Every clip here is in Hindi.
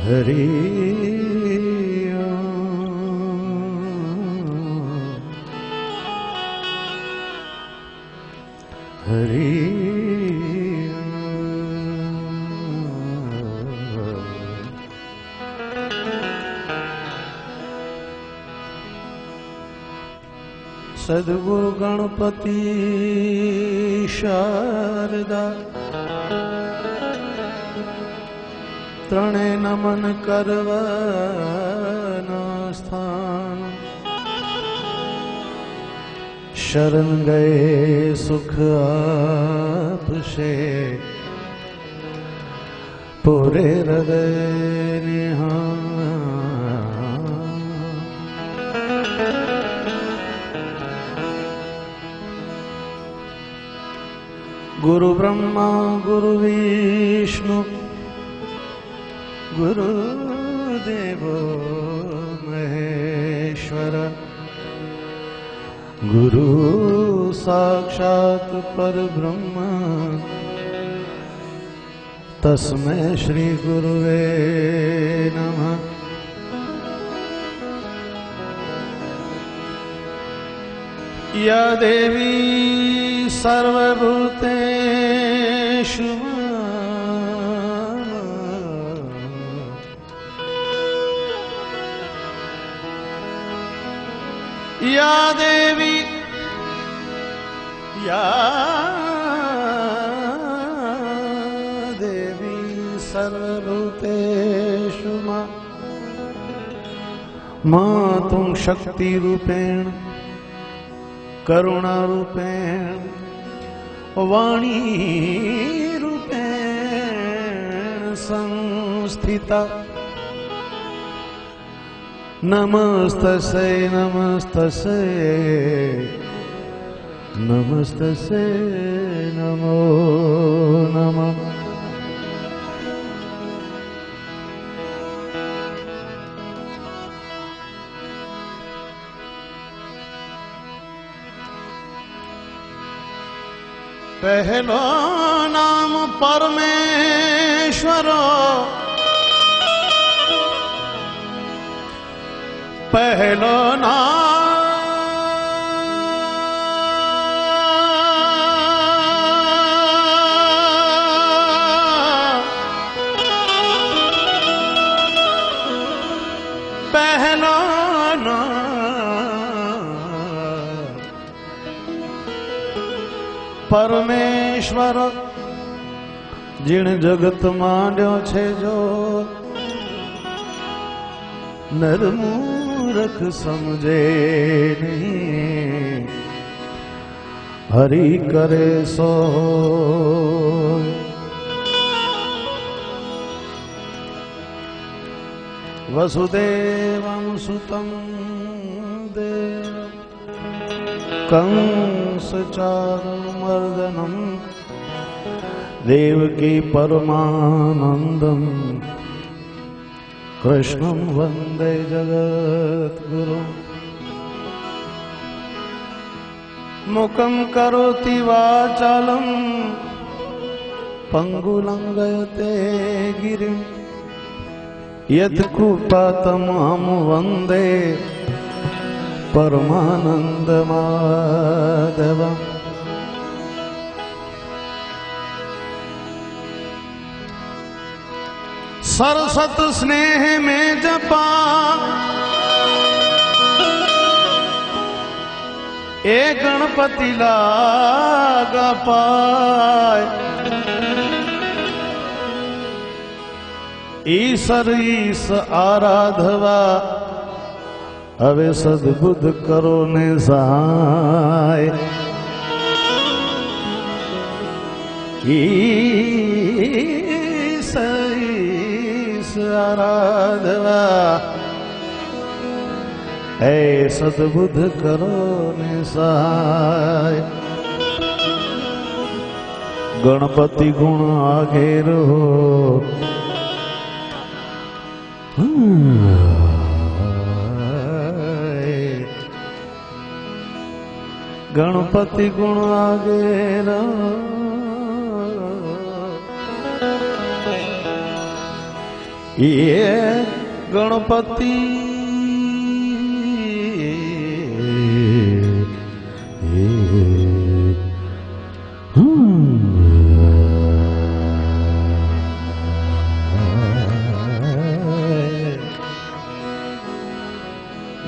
हरि हरि सद्गुरु गणपति शारदा त्रणे नमन करवाना स्थान शरण गए सुख आपसे पूरे हृदय निहान गुरु ब्रह्मा गुरु विष्णु गुरुदेवो महेश्वर गुरु साक्षात् परब्रह्म तस्मै श्री गुरुवे नमः। या देवी सर्वभूतेषु या देवी सर्वभूतेषु मातुं शक्ति रूपेण करुणा रूपेण वाणी रूपेण संस्थिता नमस्तस्यै नमस्तस्यै नमस्तस्यै नमो नमः। पहलो नाम परमेश्वरो पहलो परमेश्वर जिण जगत मांड्यो छे जो नरमूरख समझे नहीं हरि करे सो वसुदेवं सुतं देव कंस चारुमर्दनं देवकी परमानंदं कृष्णं वंदे जगद्गुरुं। मुखं करोति वाचालं पंगुलंघयते गिरिं यत्कृपातमहं वंदे परमानंद माधव। सरसत स्नेह में जपा ए गणपति लागा पाय ईश्वर ईश आराधवा હવે સદબુદ્ધ કરો ને સહાય ઈશ આરાધવા હે સદબુદ્ધ કરો ને સહાય ગણપતિ ગુણ આગેરો गणपति गुण आगे ये गणपति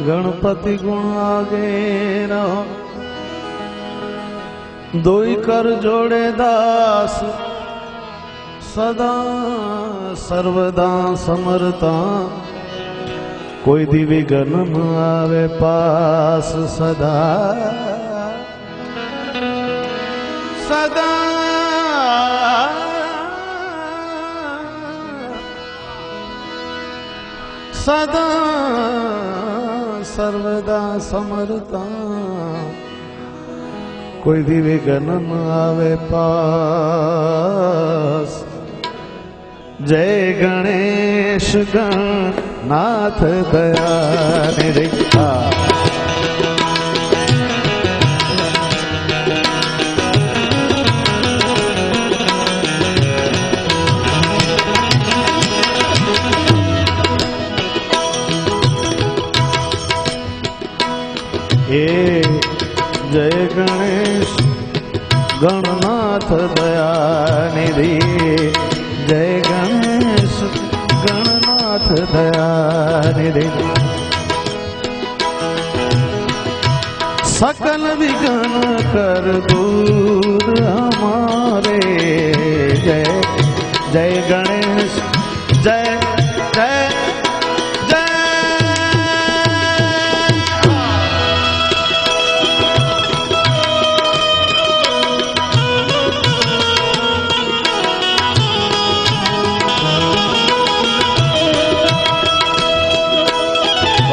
गणपति गुण आगे दोई कर जोड़े दास सदा सर्वदा समरता कोई दिव्य गण आवे पास सदा सदा सदा सर्वदा समरता कोई दिव्य गण आवे पास जय गणेश गणनाथ दया निरीक्षा जय गणेश गणनाथ दया निधि जय गणेश गणनाथ दया निधि सकल विघ्न कर दूर हमारे जय जय गणेश जय जय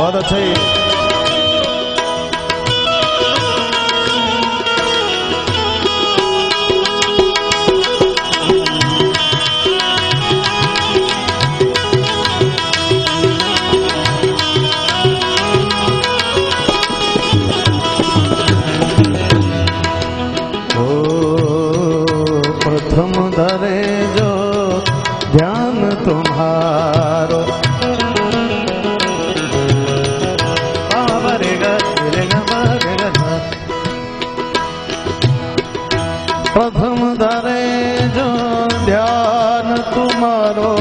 बहुत अच्छा ही प्रथम धरे जो ध्यान तुम्हारो प्रथम धरे जो ध्यान तुम्हारो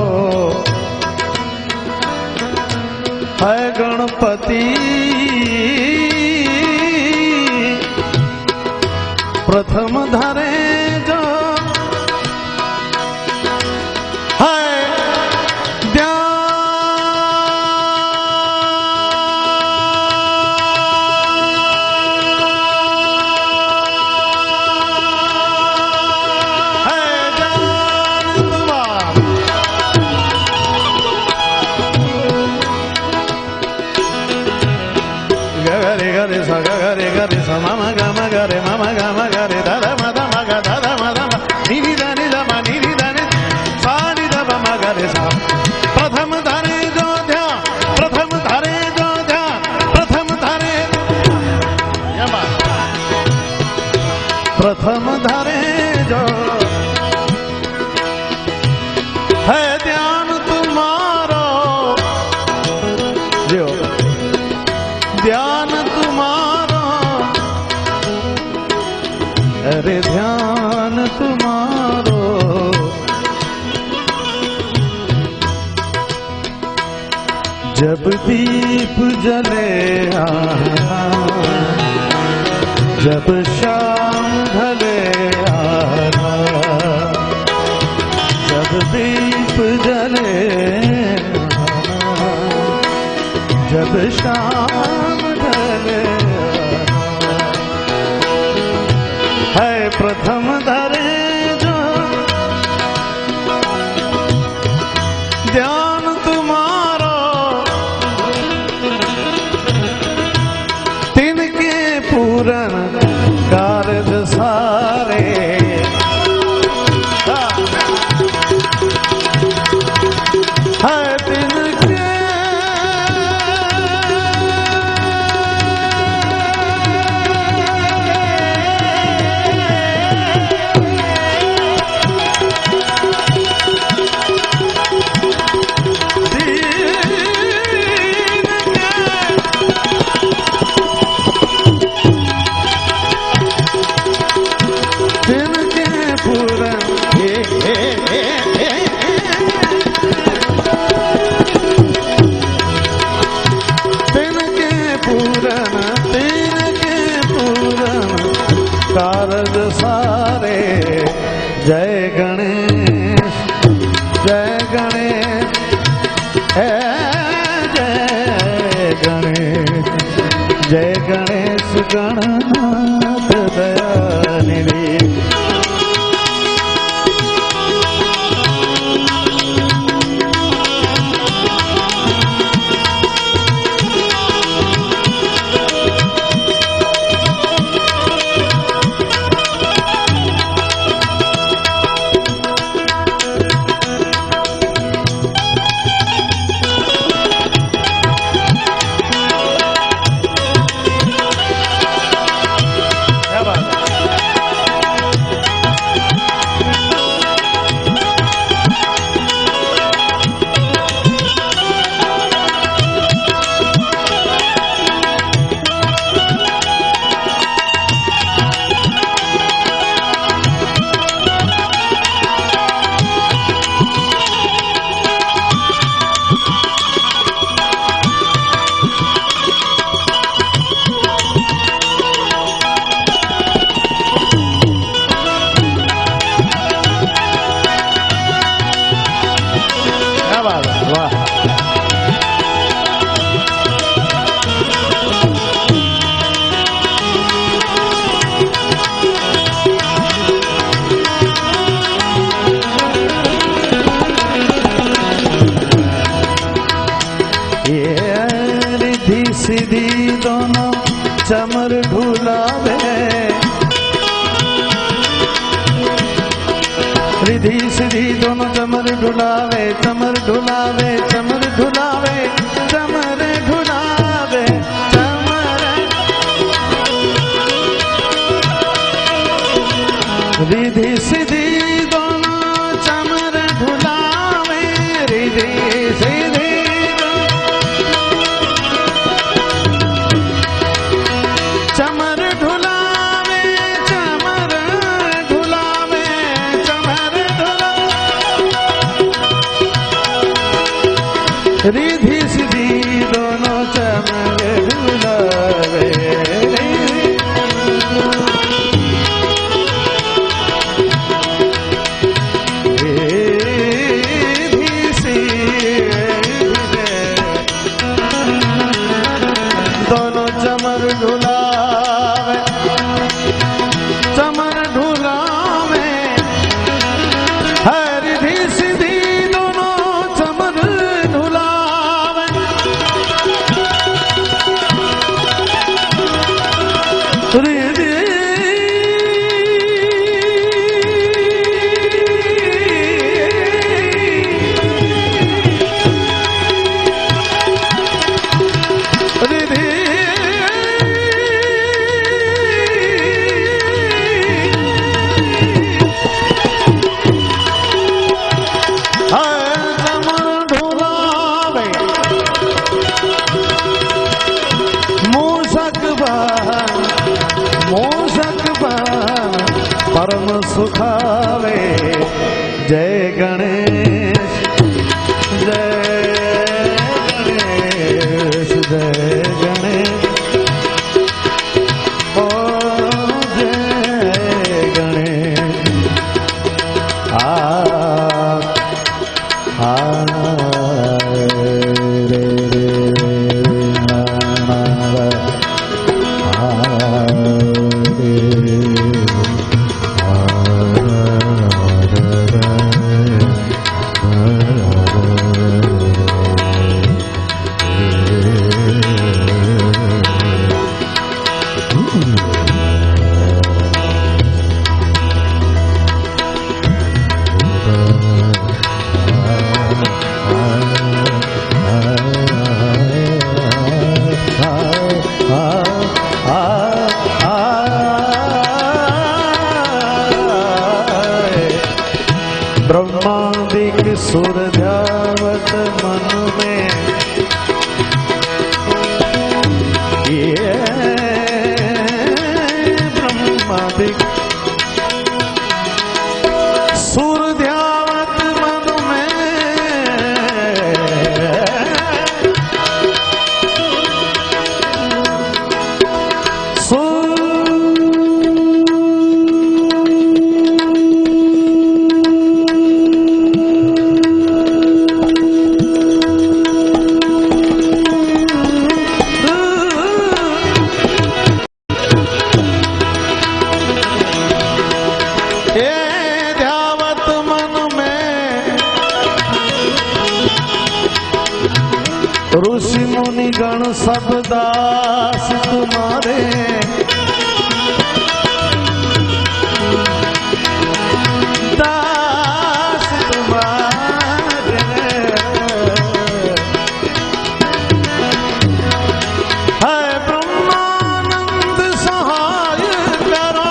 है गणपति प्रथम धरे जो है gare sa mama gare mama gare da da ma ga da da ma ni ni da ni da ma ni ni da ni sa ni da ba ma gare sa प्रथम धारे जो ध्यान प्रथम धारे जो ध्यान प्रथम धारे प्रथम धारे जो है ध्यान तुम्हारो जो ध्यान तुम्हारो अरे ध्यान तुम्हारो जब दीप जले जब शाम ढले जब दीप जले जब शाम ढले है प्रथम धरे जो ध्यान तुम्हारो तिनके पूरन कारज सारे है तिनके चमर ढुलावे चमर ढुलावे चमर ढुलावे चमर ढुलावे चमर रिधि सिद्धि दोनों चमर ढुलावे रिधि सिद्धि चमर ढुलावे चमर ढुलावे चमर ढुलावे रिधि सिद्धि दोनों चमर ढुलावे परम सुखावे जय गणेश जय गणेश जय गणेश ओ जय गणेश ब्रह्मादिक सुर ध्यावत मन में ये ब्रह्मादिक सुर ध्यावत मन में ऋषि मुनि गण सब दास तुम्हारे दास तुम्हारे है ब्रह्मानंद सहाय करो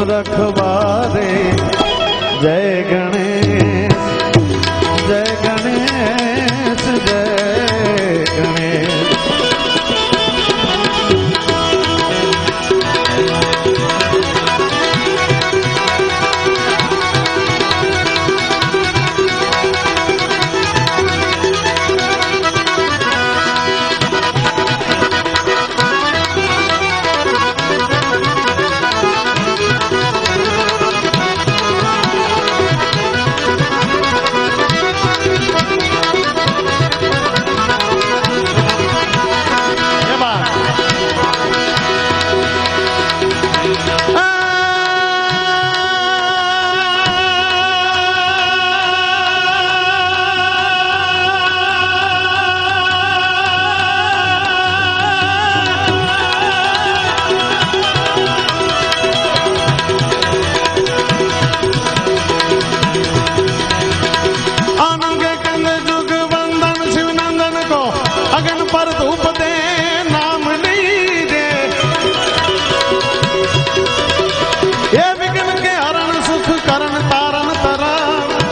रखवारे। जय गणेश जय गणेश जय गणेश।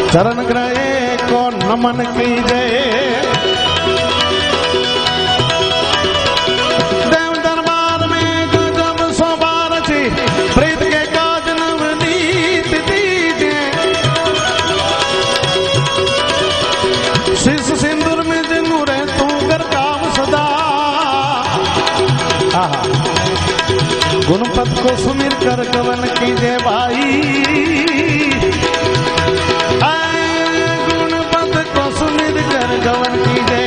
चरण ग्रहे को नमन कीजे। देव दरबार में गजब सोबार छी प्रीत के काज नवनीत दीजे। शीश सिंदूर में जिन्नू रे तू कर काम सदा। गुणपत को सुमिर कर गवन कीजे भाई। गवन कीजे।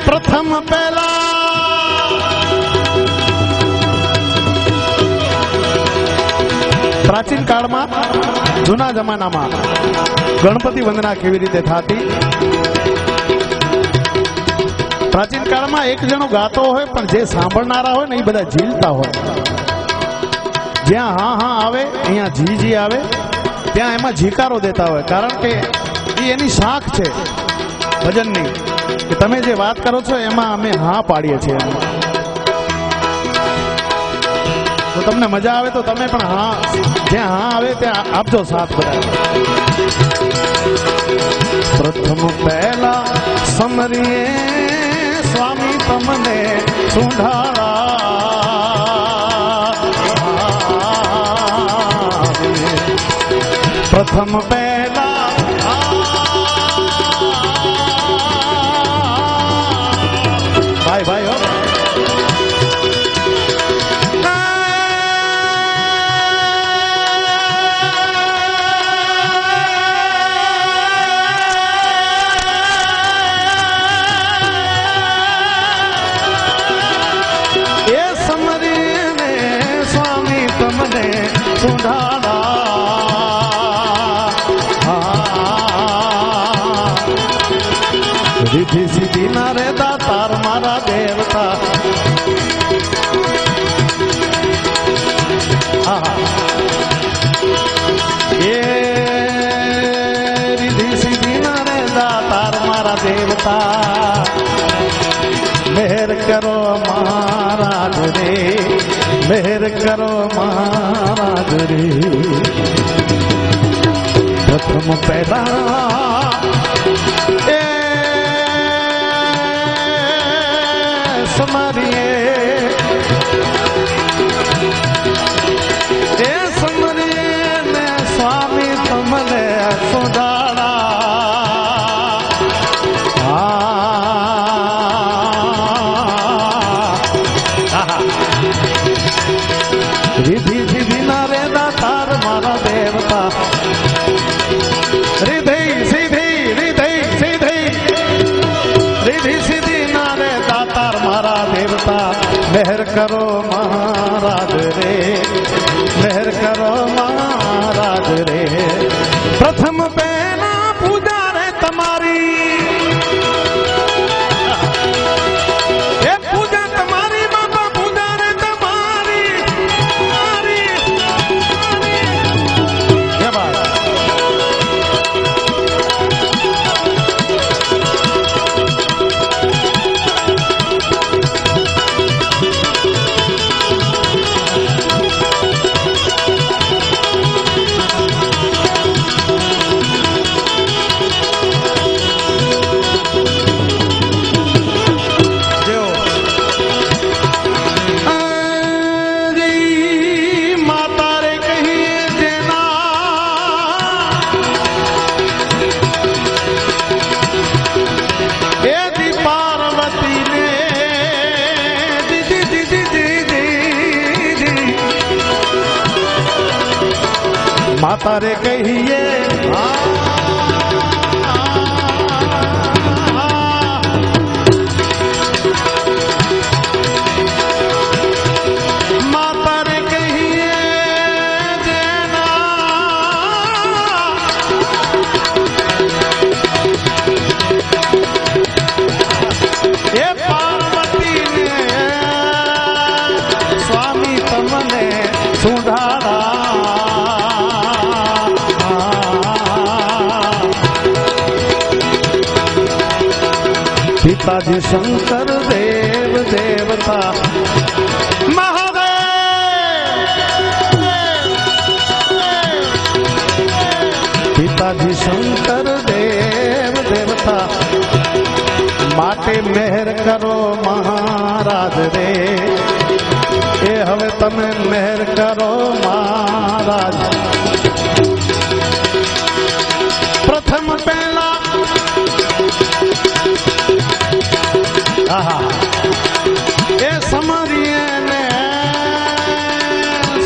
प्रथम पहला प्राचीन काल में जूना जमाना में गणपति वंदना केवी रीते थाती। प्राचीन काल में एक जणो गातो होय पण जे सांभळनारा होय ने ई बधा झीलता होय। ज्यां हाँ हाँ आवे अहींया जी जी आवे त्यां एमां झीकारो देता होय। कारण के ई एनी शाख छे भजननी के तमे जे वात करो छो एमां अमे हाँ पाडीए छीए। तो तमने मजा आवे तो तमे पण हाँ ज्यां हाँ आवे त्यां आपजो साथ बधा। प्रथम पहला समरिए स्वामी तमने सुंढाड़ा। प्रथम पहला भाई भाई हो सुंढाड़ा। रिद्धि सिद्धि ना रे दातार मारा देवता। ये रिद्धि सिद्धि ना रे दातार मारा देवता। मेहर करो महाराज रे मेहर करो महाराज रे। प्रथम पहला समरिए ने स्वामी तुमने सुंढाड़ा। रिद्धि सिद्धि ना रे दातार मारा देवता। रिद्धि सिद्धि रिद्धि सिद्धि रिद्धि सिद्धि ना रे दातार मारा देवता। मेहर करो महाराज रे मेहर करो महाराज रे। प्रथम पहला पूजा रे तमारी। माता रे कहिए माता रे कहिए देना ये पार्वती ने स्वामी तमने सुधारा पिताजी शंकर देव देवता महादेव पिताजी शंकर देव देवता माटे मेहर करो महाराज रे ए हवे तमे मेहर करो महाराज प्रथम पहला ए समरिए ने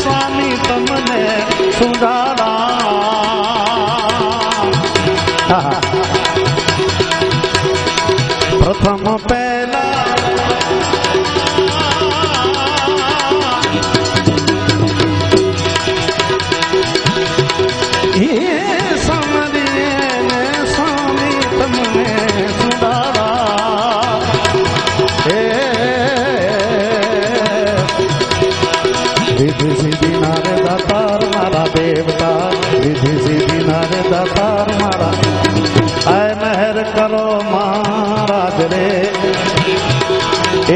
स्वामी तमने सुधारा प्रथम पहला ये समरिए ने स्वामी तमने सुधारा रिद्धि सिद्धि नारे दातार मारा देवता रिद्धि सिद्धि नारे दातार मारा आय मेहर करो महाराज रे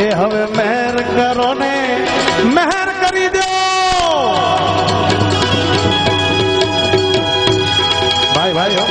ए हवे मेहर करो ने मेहर करी दो भाई भाई हो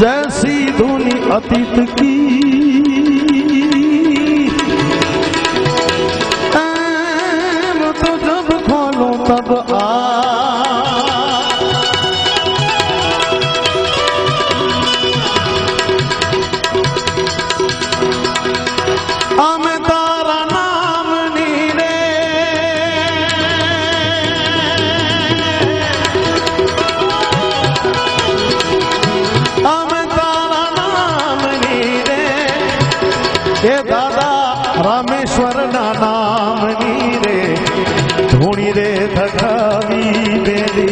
जैसी धुनी अतीत की तो जब खोलो तब मैं तारा नाम नीरे हे दादा रामेश्वर ना नाम नीरे धूणी रे धखावी बेली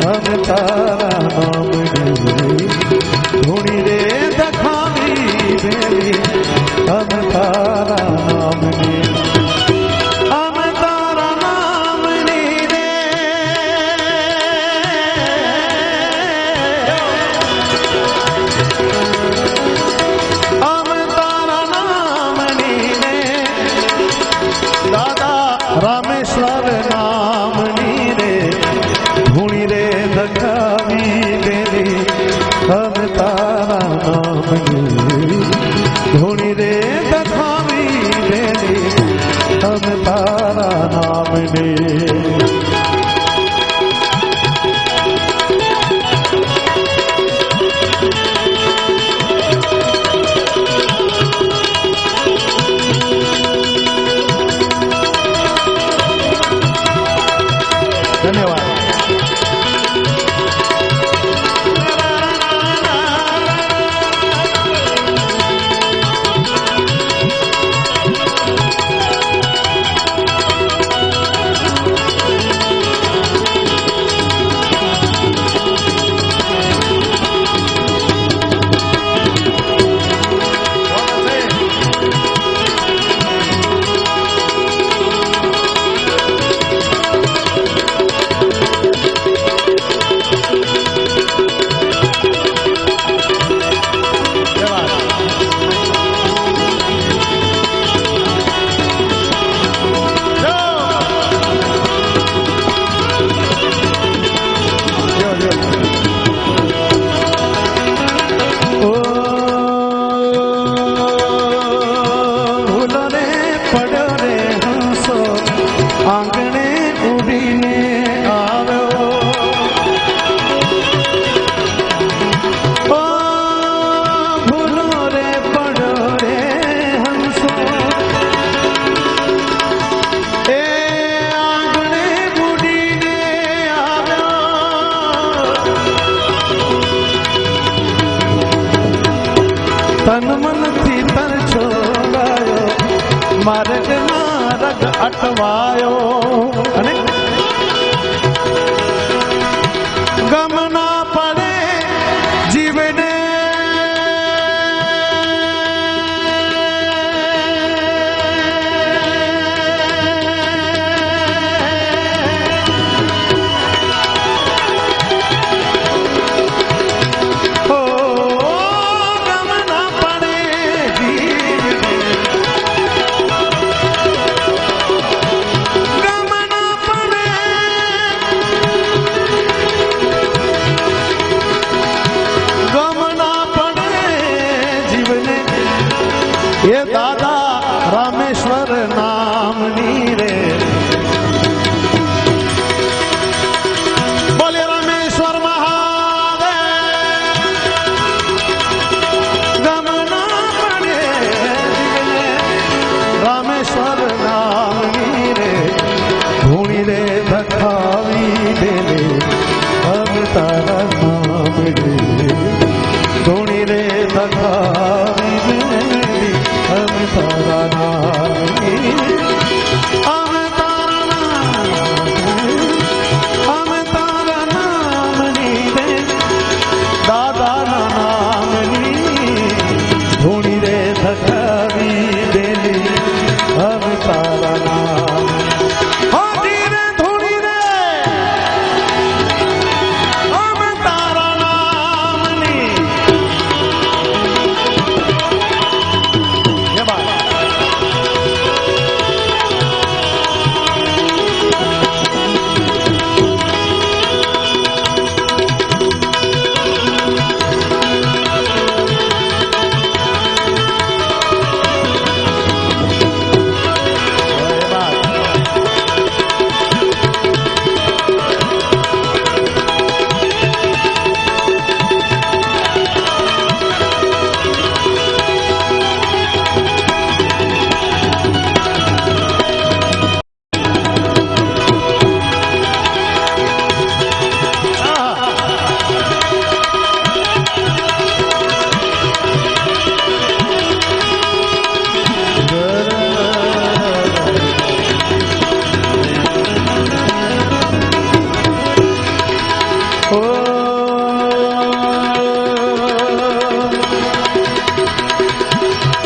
हम तारा नाम नीरे धूणी रे धखावी बेली हम तारा नाम नीरे हम तारा नाम नीरे रामेश्वर नाम नीरे धूणी रे धखावी बेली हम तारा नाम नीरे धूणी रे धखावी बेली हम तारा नाम नीरे धन्यवाद। અટવાયો અને ગમ ના પડે જીવને ये दादा रामेश्वर नामनी रे बोले रामेश्वर महादेव गम ना पड़े रामेश्वर नामनी रे धूणी रे धखावी दे अब तारा नाम रे धूणी रे धखावी दे हम तारा नाम हम तारा नाम रे दादा नाम धूणी रे धखावी देली हम तारा नाम हो धीरे धूणी रे हम तारा नाम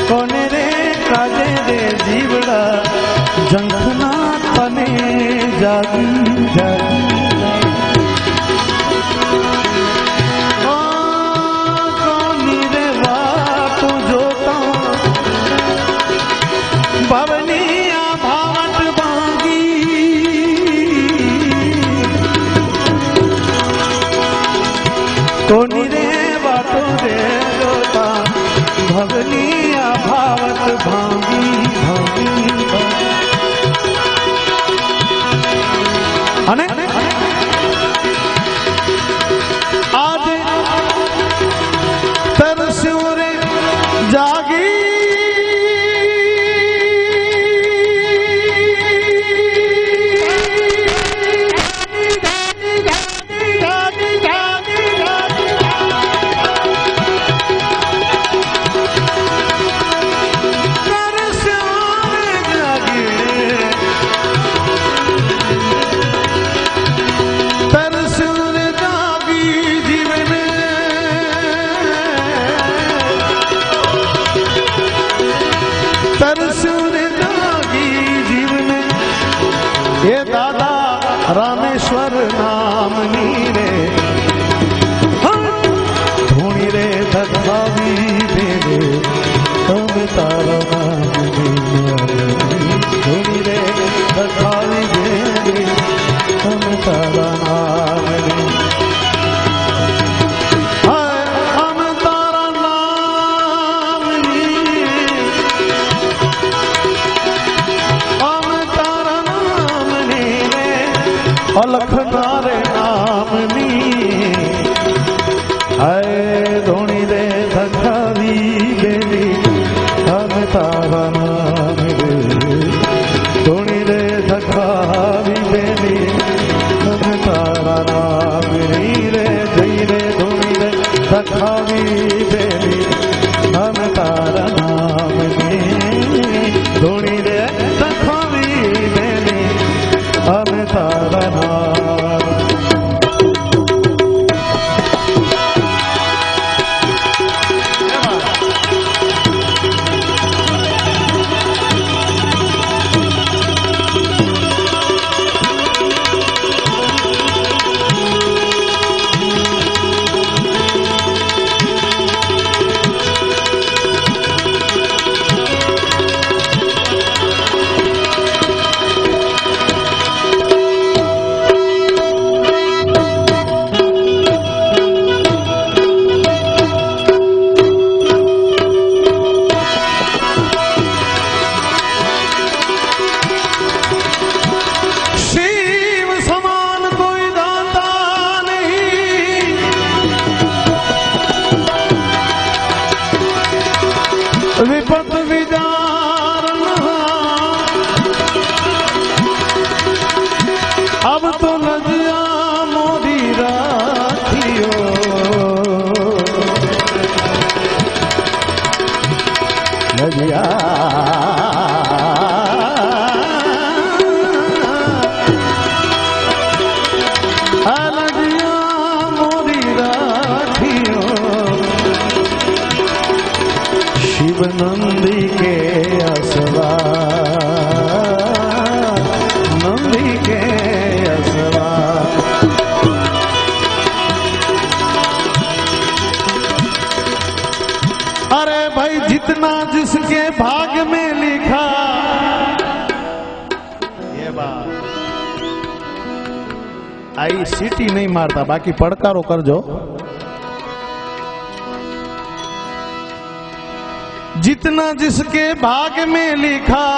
कोने रे काजे रे जीवड़ा जंखना तने जागी जागी कोनी रे वाट जोता भवनी भावट बांगी कोनी रे वाटो रे जोता भवनी भावत भांगी भांगी અને आज तरस्યું રે જાગી ये दादा रामेश्वर नामनी रे धूणी रे धखावी दे हम तारा नामनी धूणी रे धखावी दे हम तारा नामनी हम तारा नामनी अलखनारे नामनी है धोनी रे धखावी बेली हम तारा नाम रे धोनी रे धखावी बेली हम तारा नाम रे जई रे धोनी रे धखावी बेली हम तारा नाम रे धोनी रे धखावी पालनहार। विपत विदारन अब तो लजिया मोदी राखियो लजिया लजिया मोदी राखियो शिव नंदी के असवा नंदी के असवा। अरे भाई जितना जिसके भाग्य में लिखा ये बात आई सीटी नहीं मारता बाकी पड़कारो कर जो। जितना जिसके भाग्य में लिखा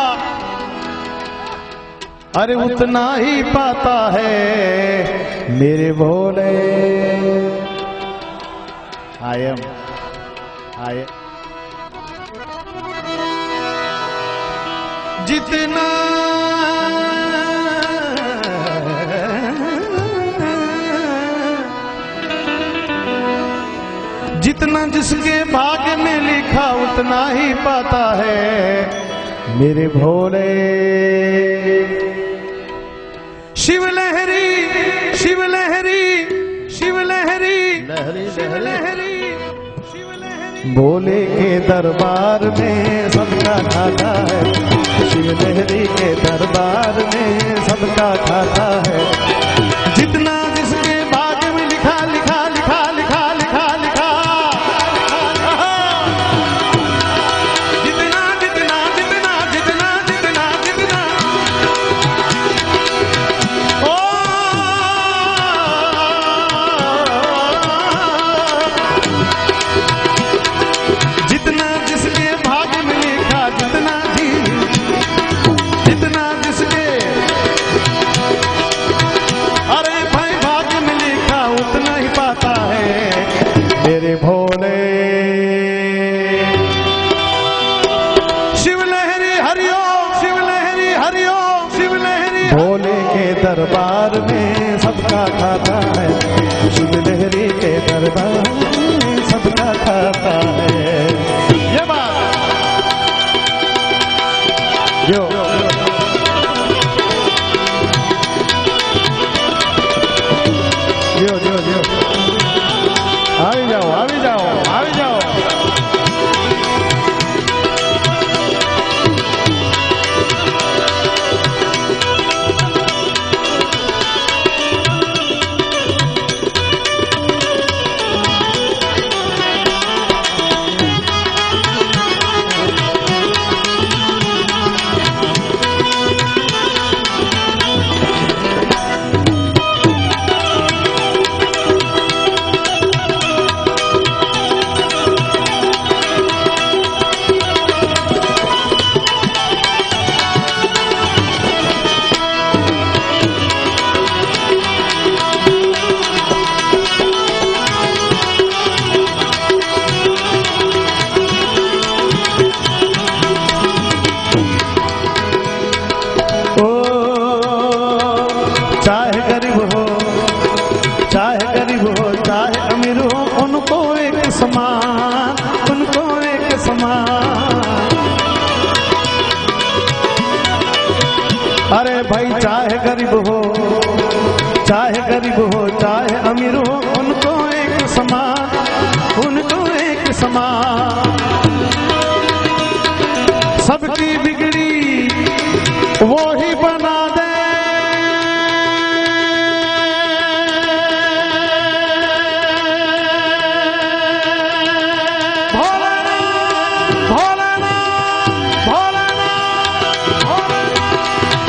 अरे उतना ही पाता है मेरे भोले। आय जितना जितना जिसके भाग्य में लिखा उतना ही पाता है मेरे भोले। शिव लहरी शिव लहरी शिव लहरी शिव लहरी शिव लहरी भोले के दरबार में सबका खाता है। शिव लहरी के दरबार में सबका खाता है। जितना जिसके भाग्य में लिखा लिखा लिखा लिखा लिखा लिखा मेरे भोले। शिव लहरी हरिओम शिव लहरी हरिओम शिव लहरी भोले के दरबार में सबका खाता है। शिव लहरी के दरबार में सबका खाता है। ये बात जो जो जो जो આવી જાઓ આવી જાઓ આવી જાઓ। अरे भाई चाहे गरीब हो गरीब हो चाहे अमीर हो, उनको एक समान, उनको एक समान। सबकी बिगड़ी वो ही बना दे,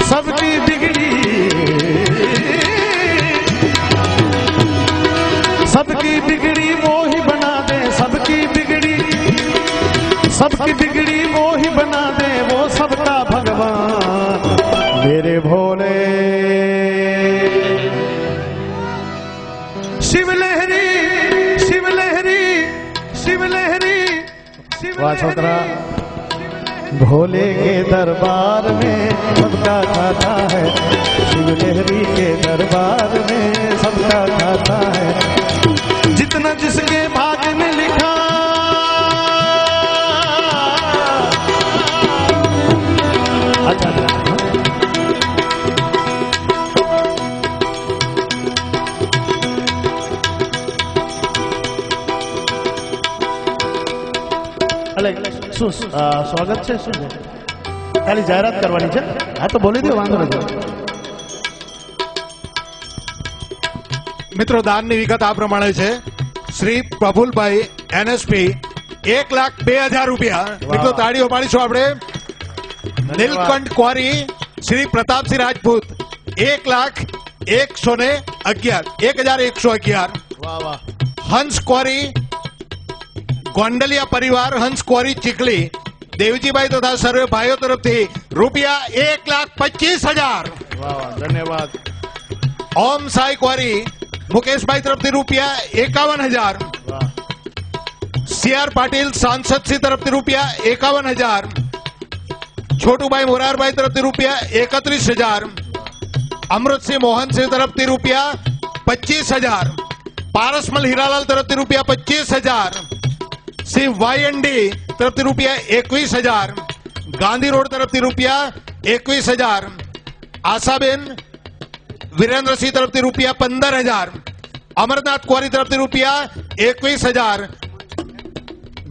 सबकी बिगड़ी, सबकी बिगड़ी वो ही बना दे, सबकी बिगड़ी, सबकी बिगड़ी वो ही बना दे, वो सबका भगवान मेरे भोले। शिवलहरी शिवलहरी शिवलहरी छोकरा, भोले के दरबार में सबका खाता है, शिवलहरी के दरबार में सबका खाता है। जितना जिसके भाग्य में लिखा, अच्छा સ્વાગત છે, શું છે? ખાલી જાહેરાત કરવાની છે. હા તો બોલી દો, વાંધો નથી. મિત્રો, દાનની વિગત આ પ્રમાણે છે. શ્રી પ્રફુલભાઈ NSP 1,02,000 રૂપિયા. મિત્રો તાળીઓ પાડીશું આપણે. નીલકંઠ ક્વારી શ્રી પ્રતાપસિંહ રાજપૂત 1,111,000. વાહ વાહ. હંસ ક્વારી ગોંડલિયા પરિવાર, હંસ ક્વારી ચીખલી, દેવજીભાઈ તથા સર્વે ભાઈઓ તરફથી રૂપિયા 1,25,000. વાહ વાહ, ધન્યવાદ. ઓમ સાઈ ક્વારી મુકેશભાઈ તરફથી રૂપિયા 51,000. CR પાટીલ સાંસદશ્રી તરફથી રૂપિયા 51,000. છોટુભાઈ મોરારભાઈ તરફથી રૂપિયા 31,000. અમૃતસિંહ મોહનસિંહ તરફથી રૂપિયા 25,000. પારસમલ હીરાલાલ તરફથી રૂપિયા 25,000. શ્રી YND તરફથી રૂપિયા 21,000. ગાંધી રોડ તરફથી રૂપિયા 21,000. આશાબેન વિરેન્દ્રસિંહ તરફથી રૂપિયા 15,000. અમરનાથ ક્વારી તરફથી રૂપિયા 21,000.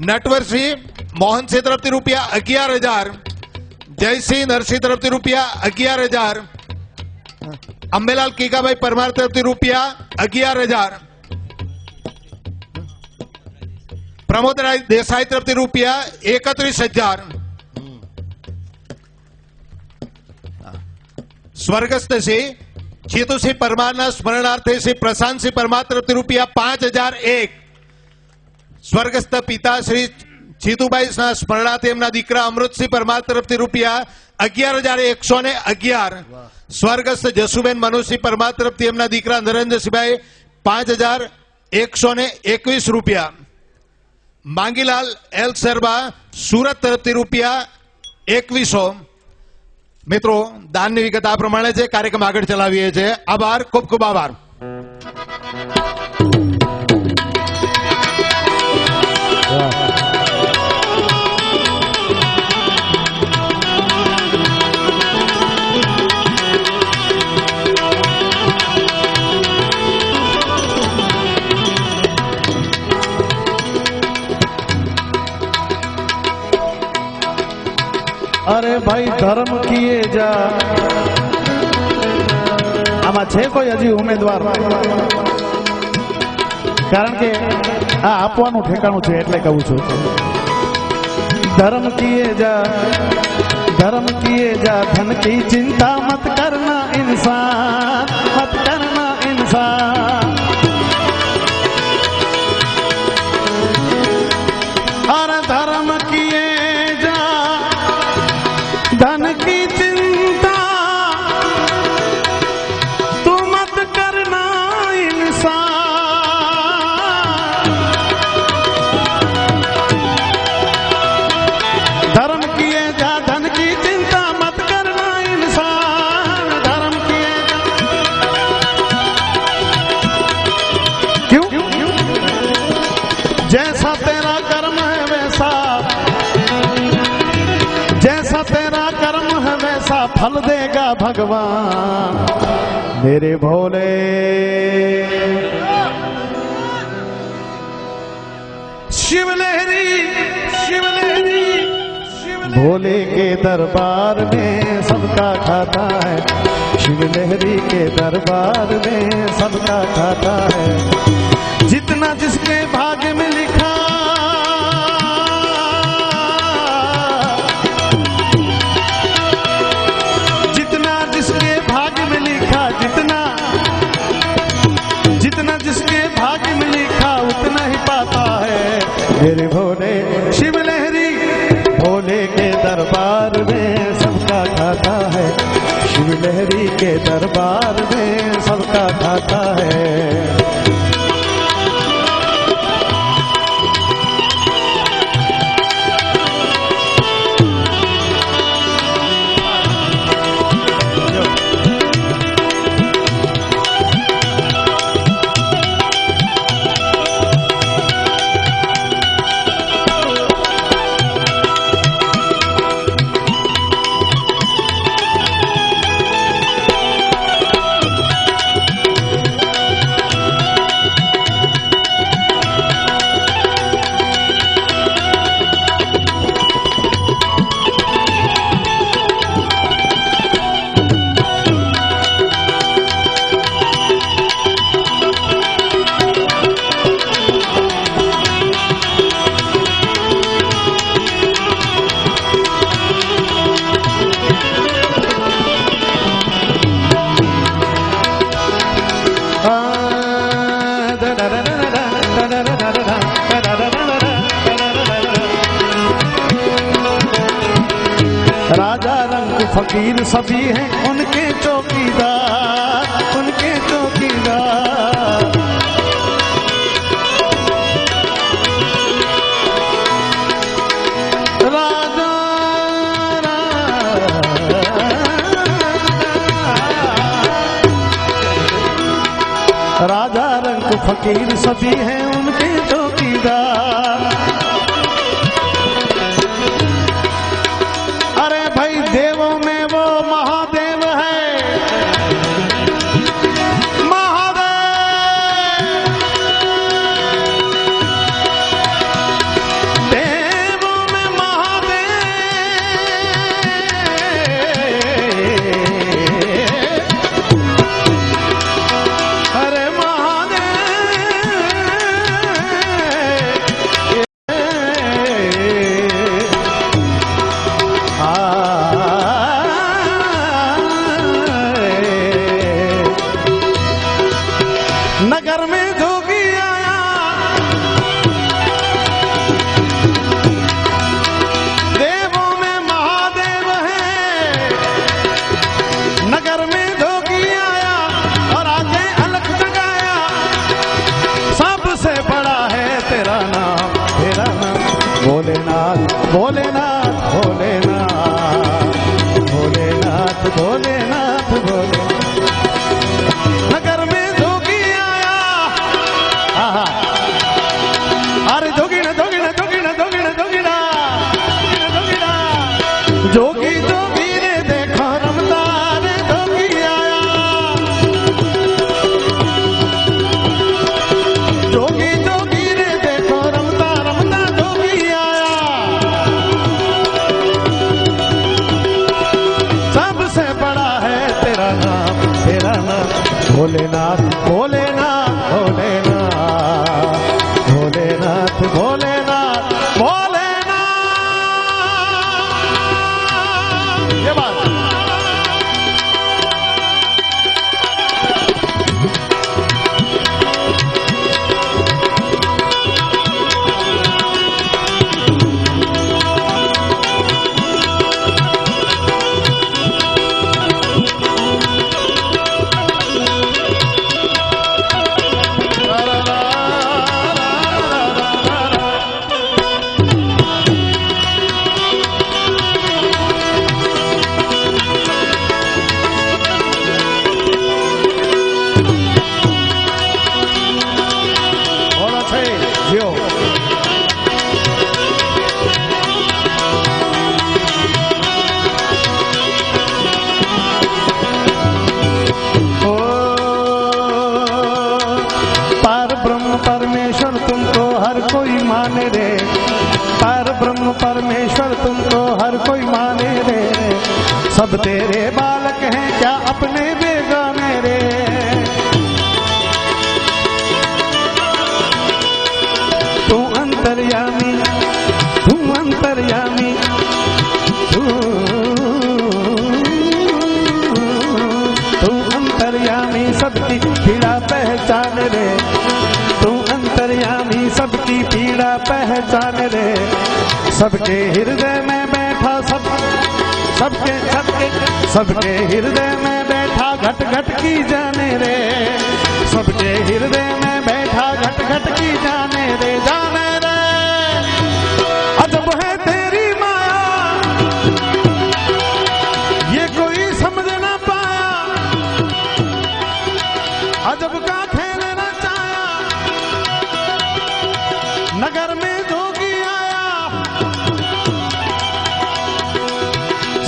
નટવરસિંહ મોહનસિંહ તરફથી રૂપિયા 11,000. જયસિંહ નરસિંહ તરફથી રૂપિયા 11,000. અંબેલાલ કીકાભાઈ પરમાર તરફથી રૂપિયા 11,000. પ્રમોદરાય દેસાઈ તરફથી રૂપિયા 31,000. સ્વર્ગસ્થ શ્રી ચેતુસિંહ પરમારના સ્મરણાર્થે શ્રી પ્રશાંતસિંહ પરમાર તરફથી રૂપિયા 5,001. સ્વર્ગસ્થ પિતા શ્રી ચેતુભાઈ સ્મરણાર્થે એમના દીકરા અમૃતસિંહ પરમાર તરફથી રૂપિયા 11,111. સ્વર્ગસ્થ જસુબેન મનુસિંહ પરમાર તરફથી એમના દીકરા નરેન્દ્રસિંહભાઈ 5,121 રૂપિયા. માંગીલાલ એલ સરબા સુરત તરફથી રૂપિયા 2,100. મિત્રો, દાનની વિગત આ પ્રમાણે છે. કાર્યક્રમ આગળ ચલાવીએ છીએ. આભાર, ખૂબ ખૂબ આભાર. અરે ભાઈ, ધર્મ કિએ જા. આમાં છે કોઈ હજી ઉમેદવાર? કારણ કે આ આપવાનું ઠેકાણું છે એટલે કહું છું. ધર્મ કિએ જા, धर्म किए जा, धन की चिंता मत करना इंसान, मत करना इंसान। और धर्म किए जा, धन की चिंता तू मत करना इंसान। धर्म किए जा, धन की चिंता मत करना इंसान। धर्म किए जा, फल देगा भगवान मेरे भोले। शिवलहरी शिवलहरी भोले के दरबार में सबका खाता है, शिवलहरी के दरबार में सबका खाता है। जितना जिसके भाग्य में लिखा, जितना जिसके भाग्य में लिखा, जितना जितना जिसके भाग्य में लिखा उतना ही पाता है मेरे भोले। शिवलहरी भोले के दरबार में सबका खाता है, शिवलहरी के दरबार में सबका खाता है। राजा रंग फकीर सभी हैं उनके चौकीदार, उनके चौकीदार। राजा राजा रंग फकीर सभी हैं उनके चौकीदार। अरे भाई देवों में वो महादेव है, महादेव। देवों में महादेव, अरे नगर में जोगी आया, देवों में महादेव है। नगर में जोगी आया और आके अलख जगाया, सबसे बड़ा है तेरा नाम, तेरा नाम भोलेनाथ, भोलेनाथ, भोलेनाथ, भोलेनाथ, भोलेनाथ, भोलेनाथ। नगर में अरे जोगिना जोगिना जोगिना जोगिना जोगिना जोगिना जोगी जोगी रे देखो रमता रे जोगी आया, जोगी जोगी रे देखो रमता रमता जोगी आया। सबसे बड़ा है तेरा नाम, तेरा नाम भोलेनाथ, भोलेनाथ, भोलेनाथ, भोलेनाथ, भोलेनाथ, भोलेनाथ। ये बात रे, पर ब्रह्म परमेश्वर तुमको हर कोई माने रे, सब तेरे बालक हैं क्या अपने बेगाने रे। तू अंतर्यामी, तू अंतर्यामी, तू अंतर्यामी सबकी पीड़ा पहचान रे, तू अंतर्यामी सबकी पीड़ा पहचान रे, सबके हृदय में बैठा सबके हृदय में बैठा घट घट की जाने रे, सबके हृदय में बैठा घट घट की जाने रे, जाने रे। अजब है तेरी माया, ये कोई समझ ना पाया, अजब का खेल रचाया, नगर में जोगी आया,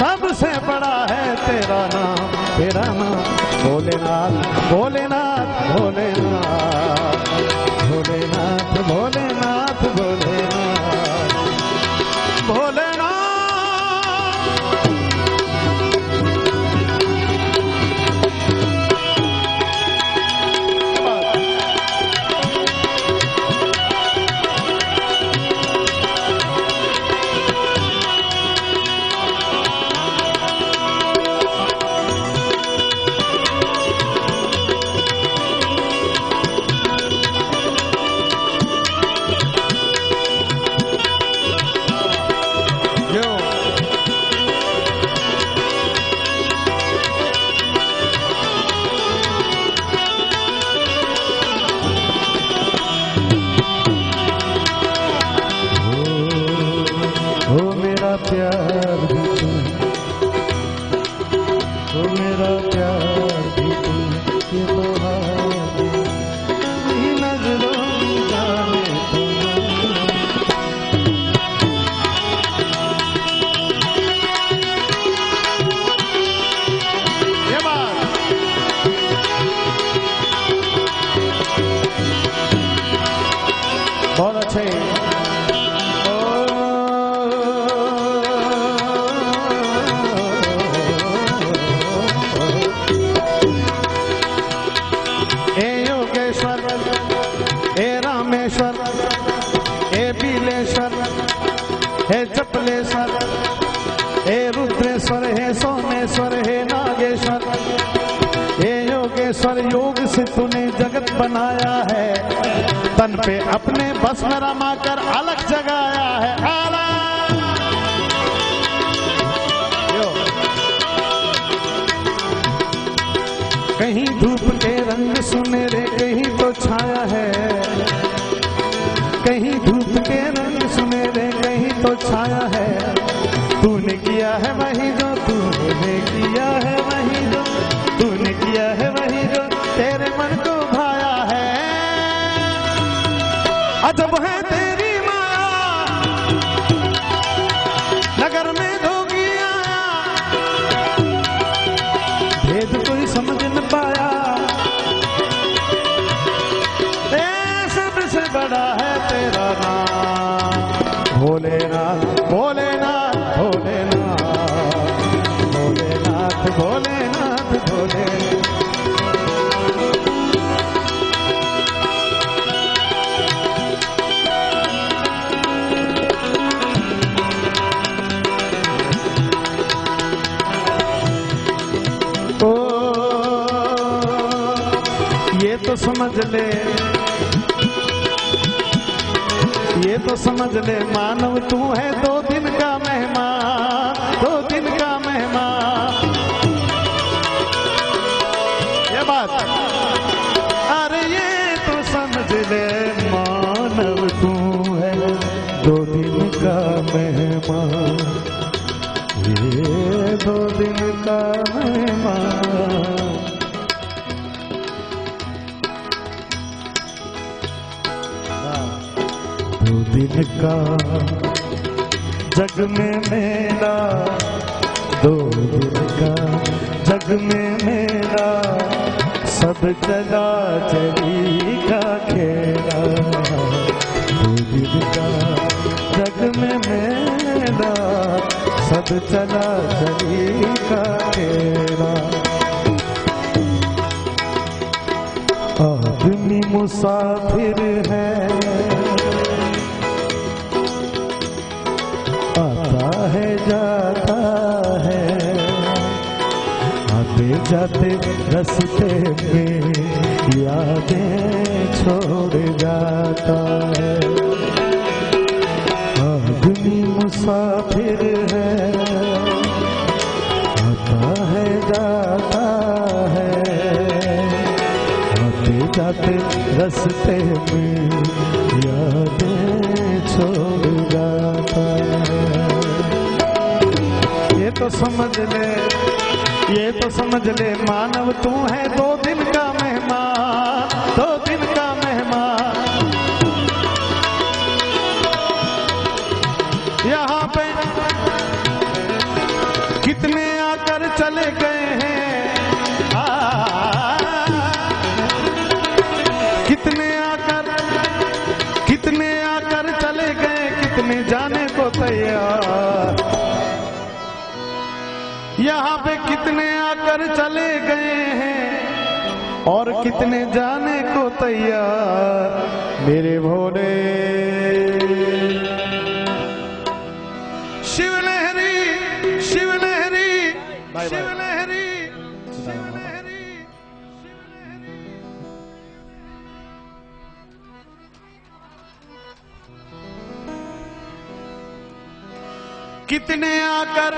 सबसे बड़ा है तेरा नाम, तेरा नाम भोलेनाथ, भोलेनाथ, भोलेनाथ, भोलेनाथ, भोलेनाथ, भोलेनाथ, भोलेनाथ। प्यार भी तुम, ओ मेरा प्यार भी तुम, ये तो हारी नजरों जाने ये बात बहुत अच्छे। हे चपलेश्वर, हे रुद्रेश्वर, हे सोमेश्वर, हे नागेश्वर, हे योगेश्वर, योग से तूने जगत बनाया है, तन पे अपने भस्म रमा कर अलग जगाया है, कहीं धूप के रंग सुनहरे, कहीं तो छाया है, कहीं धूप के रंग सुनहरे, कहीं तो छाया है, तूने किया है वही जो, तूने किया है वही जो, तूने किया है वही जो तेरे मन को भाया है। अजब है तेरी माया, नगर में जोगी आया, भेद कोई समझ न पाया, सबसे बड़ा है तेरा नाम, भोलेनाथ, भोलेनाथ, भोलेनाथ, भोलेनाथ, भोलेनाथ, भोलेनाथ। ओ ये तो समझ ले, ये तो समझ ले मानव तू है दो दिन का मेहमान, दो दिन का मेहमान, ये बात। अरे ये तो समझ ले मानव तू है दो दिन का मेहमान, ये दो दिन का मेहमान। दो दिन का जग में मेला, दो दिन का जग में मेला, सब चला चली का खेला, दो दिन का जग में मेरा सब चला चली का खेला। आदमी मुसाफिर है, आता है जाता है, आते जाते रास्ते में यादें छोड़ जाता है। आदमी मुसाफिर है, आता है जाता है, आते जाते रास्ते में यादें छोड़ जाता है। ये तो समझ ले, ये तो समझ ले मानव तू है दो दिन का मेहमान, दो दिन का मेहमान। यहाँ पे कितने आकर चले गए हैं, कितने आकर चले गए, कितने जाने को तैयार। यहाँ पे कितने आकर चले गए हैं और कितने जाने को तैयार। मेरे भोले शिव लहरी, शिव लहरी, शिव लहरी, शिव लहरी। कितने आकर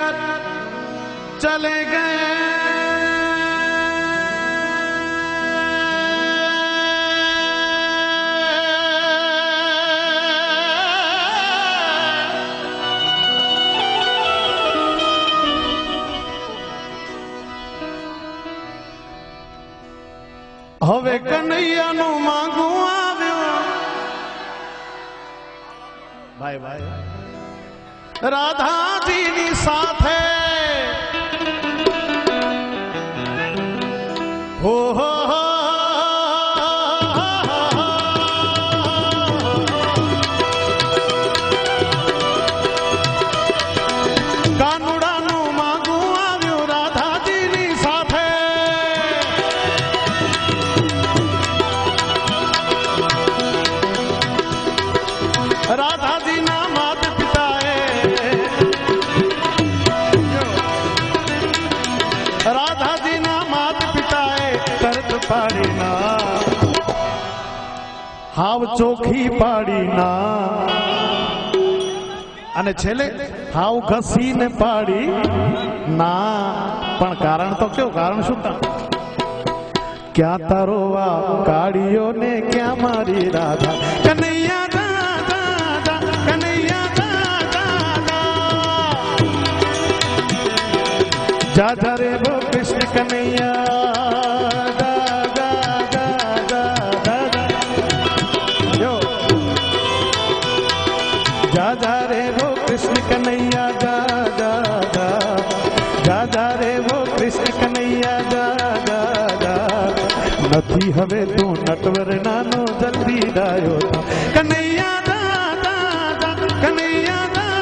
चले गए, હવે કનૈયાનું માંગું આવ્યું ભાઈ ભાઈ રાધાજીની સાથે हो કાનુડાનું માંગું આવ્યું રાધાજીની સાથે। રાધાજીના માત પિતાએ રાધાજીના માત પિતાએ તરત પાડી ના, હાવ ચોખી પાડી ના, અને છેલ્લે હાવ ઘસીને પાડી ના। પણ કારણ તો કેવું, કારણ શું કામ? ક્યાં તારો આ કાળીઓ ને ક્યાં મારી રાધા, કનૈયા દાદા, કનૈયા દાદા, જા જા રે વો કૃષ્ણ કનૈયા દાદા, જા જા રે વો કૃષ્ણ કનૈયા દાદા, જા જા રે વો કૃષ્ણ કનૈયા દાદા। નથી હવે તું નટવર નાનો જલ્દી ડાયો થા, કનૈયા દાદા, કનૈયા દાદા।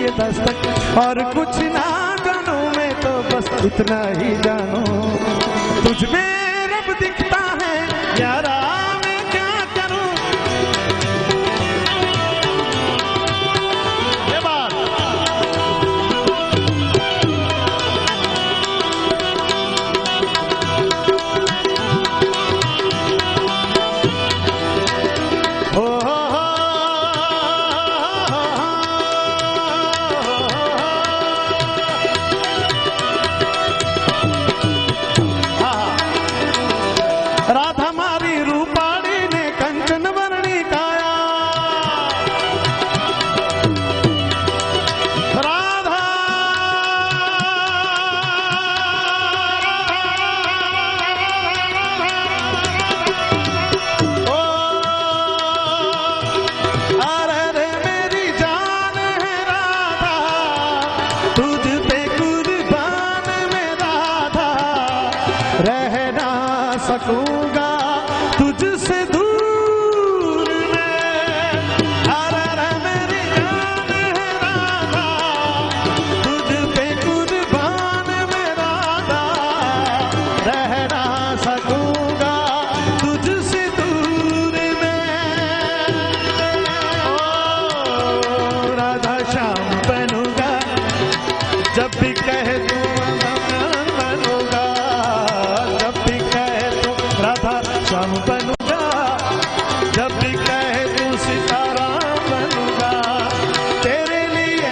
ये दस्तक, और कुछ ना जानूं मैं तो बस इतना ही जानूं, तुझ में रब दिखता है यारा, मैं क्या करूं। ये बात राधा मारी रूपाड़ी ने कंचन वर्णी काया, राधा ओ अरे रे मेरी जान है राधा, तुझ पे कुर्बान मैं राधा, रह ना सकूंगा तुझसे दूर में, अरे रे मेरी जान है राधा, तुझ पे कुर्बान मैं राधा, रह ना सकूंगा तुझसे दूर में। ओ राधा श्याम बनूंगा जब भी कहे तू बनूंगा, जब भी कहे तू राधा श्याम बनूंगा, जब भी कहे तू सीताराम बनूंगा, तेरे लिए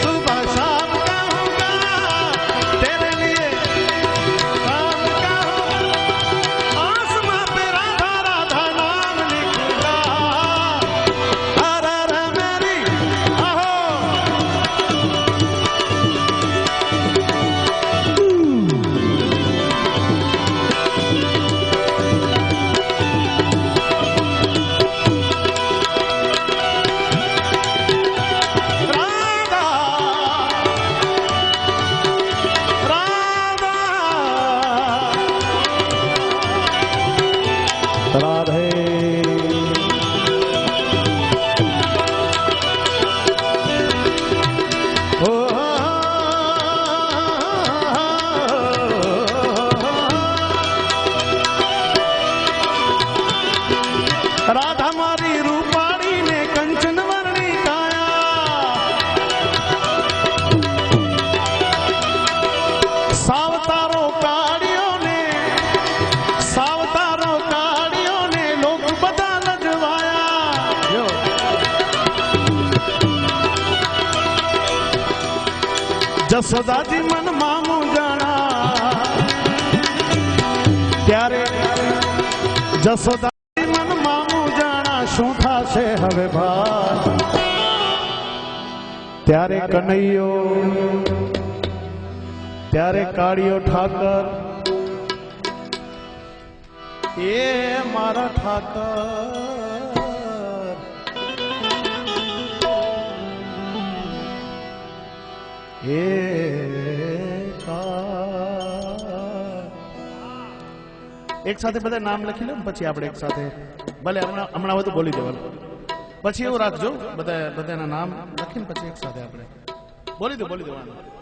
सुबह शाम गाऊंगा, तेरे लिए शाम गाऊंगा, आसमां पे राधा राधा नाम लिखूंगा, अरे मेरी आहो। राधे ओ राधा मारी रूपाणी ने कंचन वर्णी काया, सावतारों काड़ियों ने, सावतारों काड़ियों ने लोग बता लजवाया, जसोदा जी मन मामू जाना, ત્યારે જસોદા જી મન મામુ જાણા શું થાશે હવે ભાત, ત્યારે કનૈયો, ત્યારે કાળિયો ઠાકર, એ મારા ઠાકર, એ એક સાથે બધા નામ લખી લો, પછી આપણે એક સાથે ભલે હમણાં હોય તો બોલી દેવાનું, પછી એવું રાખજો બધાના નામ લખીને પછી એક સાથે આપણે બોલી દેવાનું.